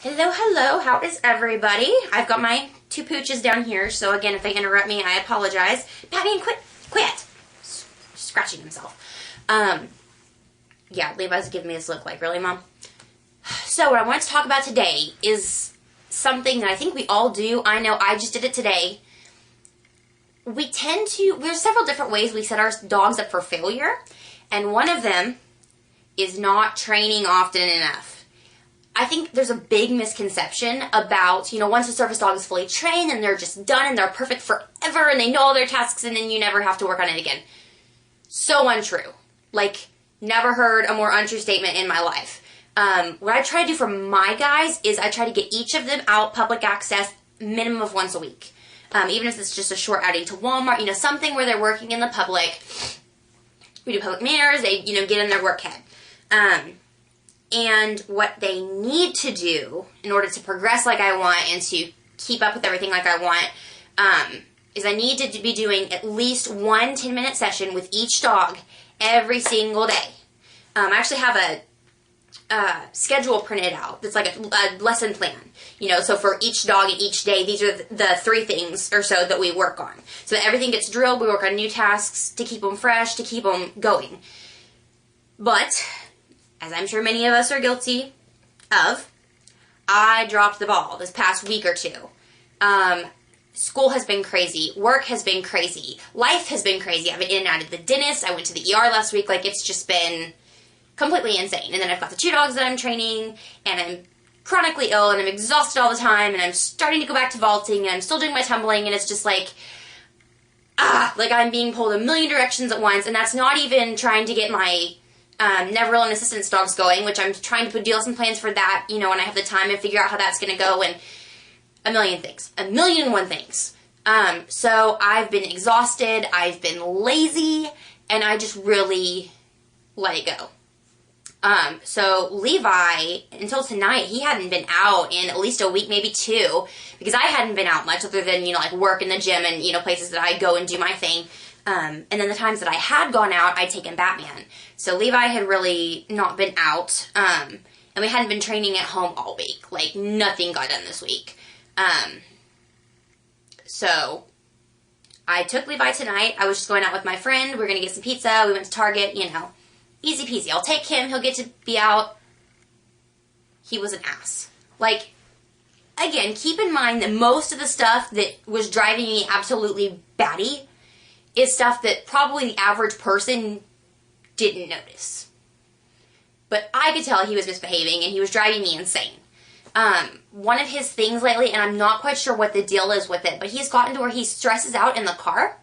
Hello, hello, how is everybody? I've got my two pooches down here, so again, if they interrupt me, I apologize. Patty, quit! Scratching himself. Yeah, Levi's giving me this look like, really, Mom? So, what I want to talk about today is something that I think we all do. I know I just did it today. There's several different ways we set our dogs up for failure, and one of them is not training often enough. I think there's a big misconception about, once a service dog is fully trained and they're just done and they're perfect forever and they know all their tasks and then you never have to work on it again. So untrue. Like, never heard a more untrue statement in my life. What I try to do for my guys is I try to get each of them out public access minimum of once a week. Even if it's just a short outing to Walmart, something where they're working in the public. We do public manners, they, get in their work head. And what they need to do in order to progress like I want and to keep up with everything like I want, is I need to be doing at least one 10-minute session with each dog every single day. I actually have a schedule printed out that's like a lesson plan. So for each dog and each day, these are the 3 things or so that we work on. So that everything gets drilled, we work on new tasks to keep them fresh, to keep them going. But as I'm sure many of us are guilty of, I dropped the ball this past week or two. School has been crazy. Work has been crazy. Life has been crazy. I've been in and out of the dentist. I went to the ER last week. It's just been completely insane. And then I've got the 2 dogs that I'm training, and I'm chronically ill, and I'm exhausted all the time, and I'm starting to go back to vaulting, and I'm still doing my tumbling, and it's just I'm being pulled a million directions at once, and that's not even trying to get my Never and assistance dogs going, which I'm trying to put lesson plans for that, when I have the time and figure out how that's going to go, and a million things. A million and one things. So I've been exhausted, I've been lazy, and I just really let it go. So Levi, until tonight, he hadn't been out in at least a week, maybe 2, because I hadn't been out much other than, work in the gym and, places that I go and do my thing. And then the times that I had gone out, I'd taken Batman. So Levi had really not been out, and we hadn't been training at home all week. Nothing got done this week. So I took Levi tonight. I was just going out with my friend. We were going to get some pizza. We went to Target, easy peasy. I'll take him. He'll get to be out. He was an ass. Again, keep in mind that most of the stuff that was driving me absolutely batty is stuff that probably the average person didn't notice. But I could tell he was misbehaving and he was driving me insane. One of his things lately, and I'm not quite sure what the deal is with it, but he's gotten to where he stresses out in the car.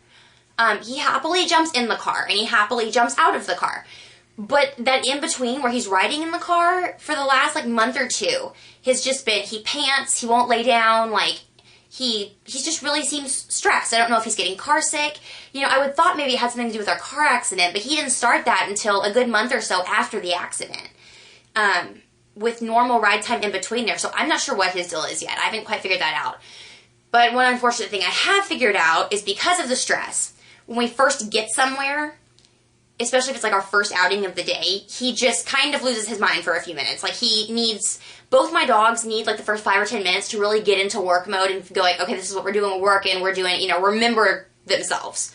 He happily jumps in the car and he happily jumps out of the car. But that in between where he's riding in the car for the last month or 2 has just been, he pants, he won't lay down, he just really seems stressed. I don't know if he's getting car sick. I would thought maybe it had something to do with our car accident, but he didn't start that until a good month or so after the accident. With normal ride time in between there. So I'm not sure what his deal is yet. I haven't quite figured that out. But one unfortunate thing I have figured out is because of the stress, when we first get somewhere, especially if it's our first outing of the day, he just kind of loses his mind for a few minutes. Both my dogs need the first 5 or 10 minutes to really get into work mode and go okay, this is what we're doing, we're working, we're doing, remember themselves.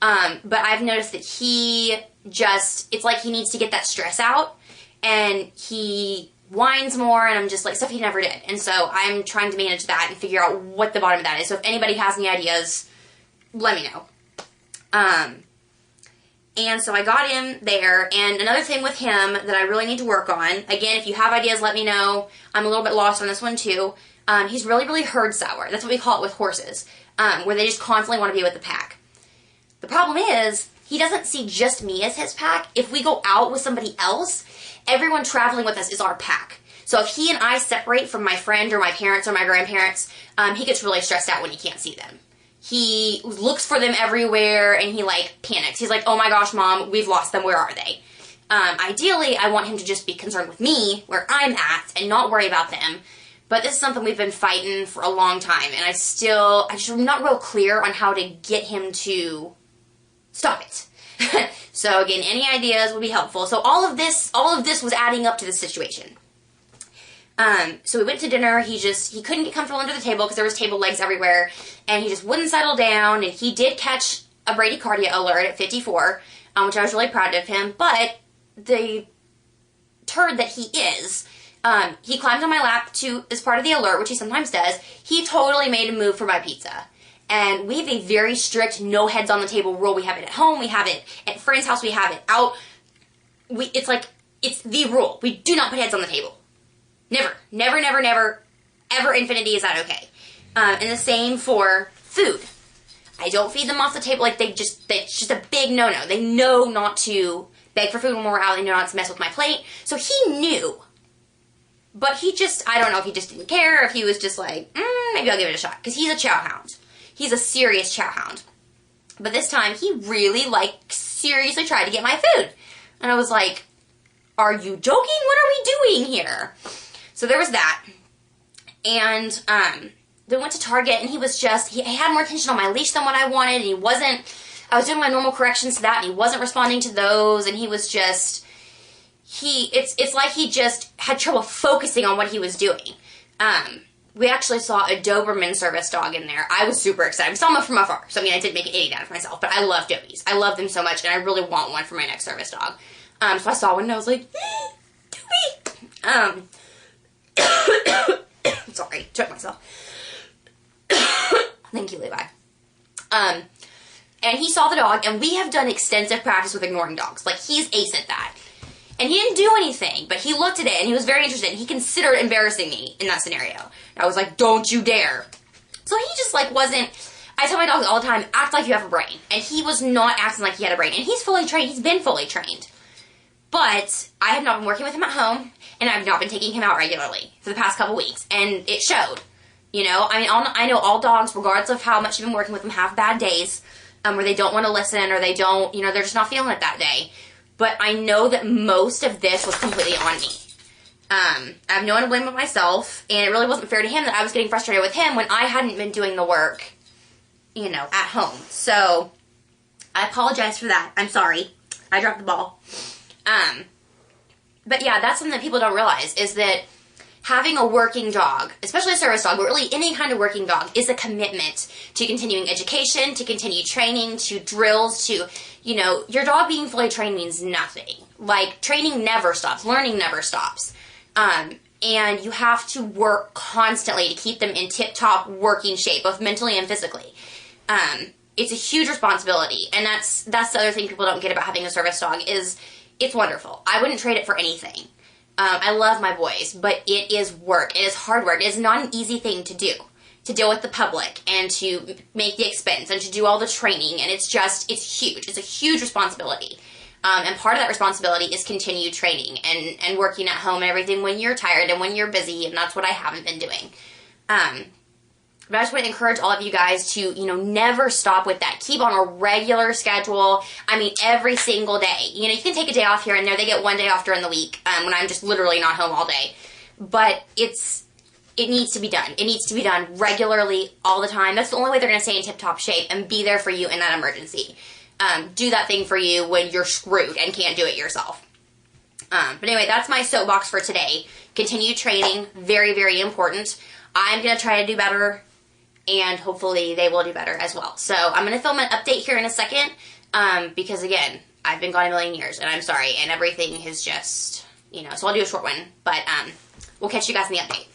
But I've noticed that it's like he needs to get that stress out, and he whines more, and I'm just stuff he never did. And so I'm trying to manage that and figure out what the bottom of that is. So if anybody has any ideas, let me know. And so I got him there, and another thing with him that I really need to work on, again, if you have ideas, let me know. I'm a little bit lost on this one, too. He's really, really herd sour. That's what we call it with horses, where they just constantly want to be with the pack. The problem is, he doesn't see just me as his pack. If we go out with somebody else, everyone traveling with us is our pack. So if he and I separate from my friend or my parents or my grandparents, he gets really stressed out when he can't see them. He looks for them everywhere, and he, panics. He's like, oh my gosh, Mom, we've lost them. Where are they? Ideally, I want him to just be concerned with me, where I'm at, and not worry about them. But this is something we've been fighting for a long time, and I just am not real clear on how to get him to stop it. So again, any ideas would be helpful. So all of this was adding up to this situation. So we went to dinner. He couldn't get comfortable under the table because there was table legs everywhere, and he just wouldn't settle down, and he did catch a bradycardia alert at 54, which I was really proud of him, but the turd that he is, he climbed on my lap as part of the alert, which he sometimes does. He totally made a move for my pizza. And we have a very strict no heads on the table rule. We have it at home, we have it at a friend's house, we have it out. It's the rule. We do not put heads on the table. Never. Never, never, never, ever infinity is that okay. And the same for food. I don't feed them off the table. It's just a big no-no. They know not to beg for food when we're out. They know not to mess with my plate. So he knew. But I don't know if he just didn't care, if he was just like, maybe I'll give it a shot. Because he's a chow hound. He's a serious chow hound. But this time, he really, seriously tried to get my food. And I was like, are you joking? What are we doing here? So there was that. And then we went to Target, and he had more attention on my leash than what I wanted, and I was doing my normal corrections to that, and he wasn't responding to those, and he was just, it's like he just had trouble focusing on what he was doing. We actually saw a Doberman service dog in there. I was super excited. We saw him from afar, so I did make an idiot out of myself, but I love Dobies. I love them so much, and I really want one for my next service dog. So I saw one, and I was like, Dobie! Sorry, choked myself. Thank you, Levi. And he saw the dog, and we have done extensive practice with ignoring dogs. He's ace at that. And he didn't do anything, but he looked at it, and he was very interested, and he considered embarrassing me in that scenario. And I was like, don't you dare. So he just, wasn't... I tell my dogs all the time, act like you have a brain. And he was not acting like he had a brain. And he's fully trained. He's been fully trained. But I have not been working with him at home, and I've not been taking him out regularly for the past couple weeks. And it showed. I know all dogs, regardless of how much you've been working with them, have bad days where they don't want to listen, or they don't, they're just not feeling it that day. But I know that most of this was completely on me. I have no one to blame but myself, and it really wasn't fair to him that I was getting frustrated with him when I hadn't been doing the work, at home. So, I apologize for that. I'm sorry. I dropped the ball. But yeah, that's something that people don't realize, is that having a working dog, especially a service dog, but really any kind of working dog, is a commitment to continuing education, to continue training, to drills, to, your dog being fully trained means nothing. Training never stops. Learning never stops. And you have to work constantly to keep them in tip-top working shape, both mentally and physically. It's a huge responsibility, and that's the other thing people don't get about having a service dog, is it's wonderful. I wouldn't trade it for anything. I love my boys, but it is work. It is hard work. It is not an easy thing to do. To deal with the public, and to make the expense, and to do all the training, and it's huge. It's a huge responsibility. And part of that responsibility is continued training, and working at home and everything when you're tired and when you're busy, and that's what I haven't been doing. But I just want to encourage all of you guys to, never stop with that. Keep on a regular schedule. Every single day. You can take a day off here and there. They get one day off during the week when I'm just literally not home all day. But it needs to be done. It needs to be done regularly, all the time. That's the only way they're going to stay in tip-top shape and be there for you in that emergency. Do that thing for you when you're screwed and can't do it yourself. But anyway, that's my soapbox for today. Continue training. Very, very important. I'm going to try to do better, and hopefully they will do better as well. So I'm going to film an update here in a second, because again, I've been gone a million years, and I'm sorry, and everything has just, so I'll do a short one, but we'll catch you guys in the update.